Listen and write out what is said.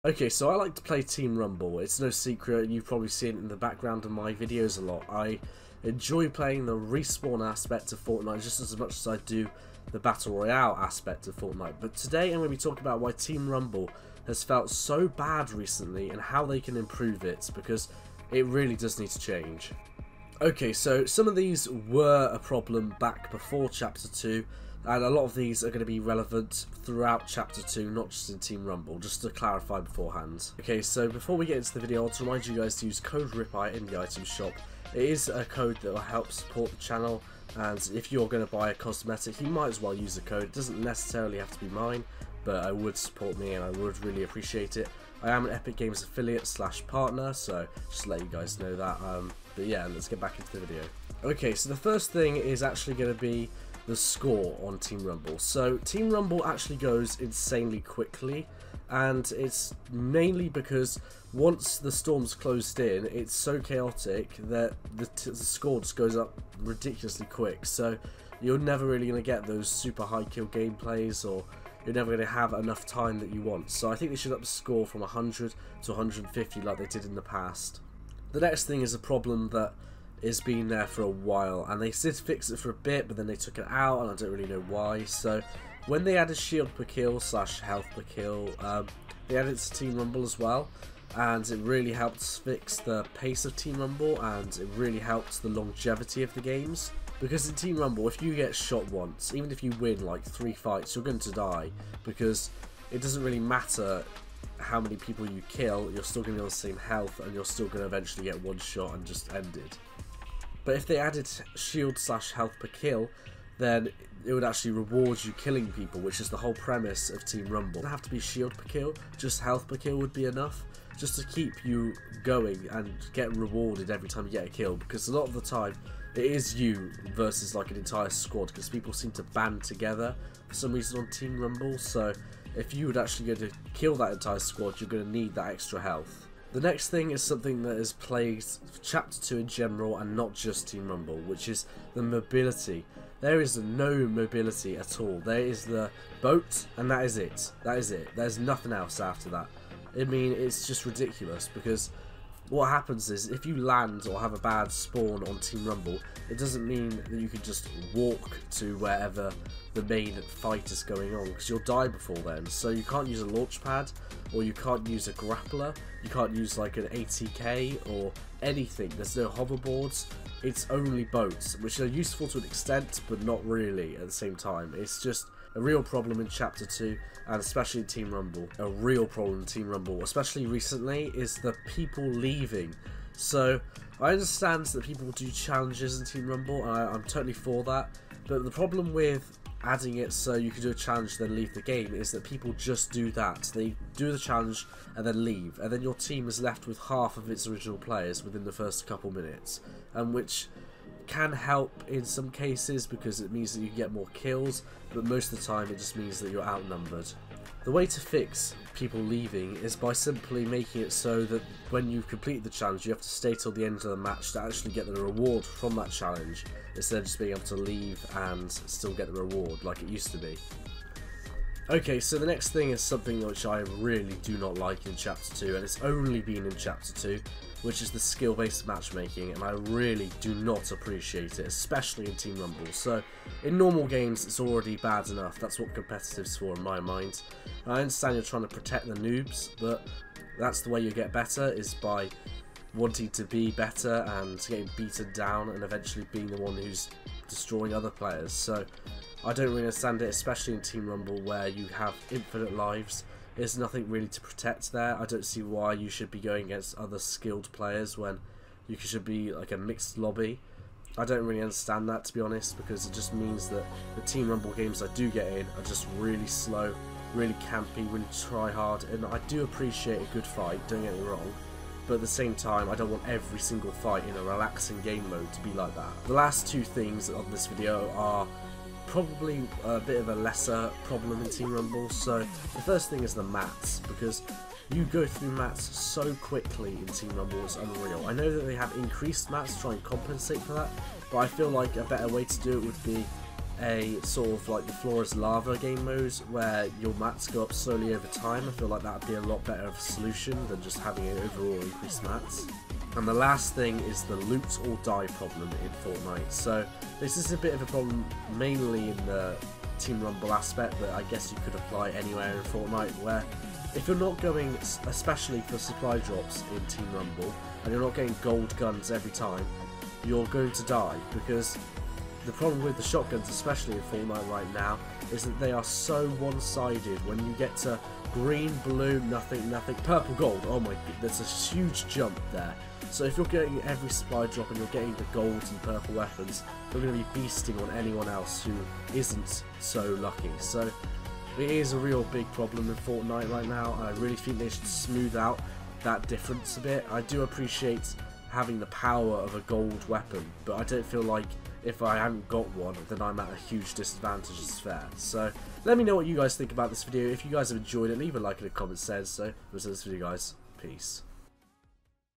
Okay, so I like to play Team Rumble. It's no secret, you've probably seen it in the background of my videos a lot. I enjoy playing the respawn aspect of Fortnite just as much as I do the Battle Royale aspect of Fortnite. But today I'm going to be talking about why Team Rumble has felt so bad recently and how they can improve it, because it really does need to change. Okay, so some of these were a problem back before Chapter 2, and a lot of these are going to be relevant throughout Chapter 2, not just in Team Rumble, just to clarify beforehand. Okay, so before we get into the video, I want to remind you guys to use code RIpire in the item shop. It is a code that will help support the channel, and if you're going to buy a cosmetic, you might as well use the code. It doesn't necessarily have to be mine, but it would support me and I would really appreciate it. I am an Epic Games affiliate / partner, so just to let you guys know that. But yeah, let's get back into the video. Okay, so the first thing is actually going to be the score on Team Rumble. So Team Rumble actually goes insanely quickly, and it's mainly because once the storm's closed in, it's so chaotic that the score just goes up ridiculously quick. So you're never really going to get those super high kill gameplays, or you're never going to have enough time that you want. So I think they should up the score from 100 to 150 like they did in the past. The next thing is a problem that has been there for a while, and they did fix it for a bit, but then they took it out, and I don't really know why. So when they added shield per kill / health per kill, they added it to Team Rumble as well, and it really helped fix the pace of Team Rumble, and it really helped the longevity of the games. Because in Team Rumble, if you get shot once, even if you win like 3 fights, you're going to die, because it doesn't really matter how many people you kill, you're still going to be on the same health, and you're still going to eventually get one shot and just end it. But if they added shield / health per kill, then it would actually reward you killing people, which is the whole premise of Team Rumble. It doesn't have to be shield per kill, just health per kill would be enough, just to keep you going and get rewarded every time you get a kill, because a lot of the time it is you versus like an entire squad, because people seem to band together for some reason on Team Rumble. So if you would actually go to kill that entire squad, you're going to need that extra health. The next thing is something that has plagued Chapter 2 in general, and not just Team Rumble, which is the mobility. There is no mobility at all. There is the boat, and that is it. That is it. There's nothing else after that. I mean, it's just ridiculous, because what happens is, if you land or have a bad spawn on Team Rumble, it doesn't mean that you can just walk to wherever the main fight is going on, because you'll die before then. So you can't use a launch pad, or you can't use a grappler, you can't use like an ATK or anything. There's no hoverboards, it's only boats, which are useful to an extent, but not really at the same time. It's just a real problem in Chapter 2, and especially in Team Rumble. A real problem in Team Rumble, especially recently, is the people leaving. So I understand that people do challenges in Team Rumble, and I'm totally for that, but the problem with adding it so you can do a challenge then leave the game is that people just do that. They do the challenge and then leave, and then your team is left with half of its original players within the first couple minutes, and which can help in some cases because it means that you can get more kills, but most of the time it just means that you're outnumbered. The way to fix people leaving is by simply making it so that when you complete the challenge, you have to stay till the end of the match to actually get the reward from that challenge, instead of just being able to leave and still get the reward like it used to be. Okay, so the next thing is something which I really do not like in Chapter 2, and it's only been in Chapter 2, which is the skill-based matchmaking, and I really do not appreciate it, especially in Team Rumble. So in normal games it's already bad enough, that's what competitive's for in my mind. And I understand you're trying to protect the noobs, but that's the way you get better, is by wanting to be better and getting beaten down and eventually being the one who's destroying other players. So I don't really understand it, especially in Team Rumble where you have infinite lives. There's nothing really to protect there. I don't see why you should be going against other skilled players when you should be like a mixed lobby. I don't really understand that, to be honest, because it just means that the Team Rumble games I do get in are just really slow, really campy, really try hard, and I do appreciate a good fight, don't get me wrong, but at the same time I don't want every single fight in a relaxing game mode to be like that. The last two things of this video are probably a bit of a lesser problem in Team Rumble. So the first thing is the mats, because you go through mats so quickly in Team Rumble, it's unreal. I know that they have increased mats to try and compensate for that, but I feel like a better way to do it would be a sort of like the floor is lava game mode where your mats go up slowly over time. I feel like that would be a lot better of a solution than just having an overall increased mats. And the last thing is the loot or die problem in Fortnite. So this is a bit of a problem mainly in the Team Rumble aspect, but I guess you could apply anywhere in Fortnite, where if you're not going, especially for supply drops in Team Rumble, and you're not getting gold guns every time, you're going to die, because the problem with the shotguns, especially in Fortnite right now, is that they are so one-sided. When you get to green, blue, nothing, nothing, purple, gold, oh my god, there's a huge jump there. So if you're getting every supply drop and you're getting the gold and purple weapons, you're going to be beasting on anyone else who isn't so lucky. So it is a real big problem in Fortnite right now, and I really think they should smooth out that difference a bit. I do appreciate having the power of a gold weapon, but I don't feel like if I haven't got one, then I'm at a huge disadvantage as fair. So let me know what you guys think about this video. If you guys have enjoyed it, leave a like in the comments. So, this video, guys. Peace.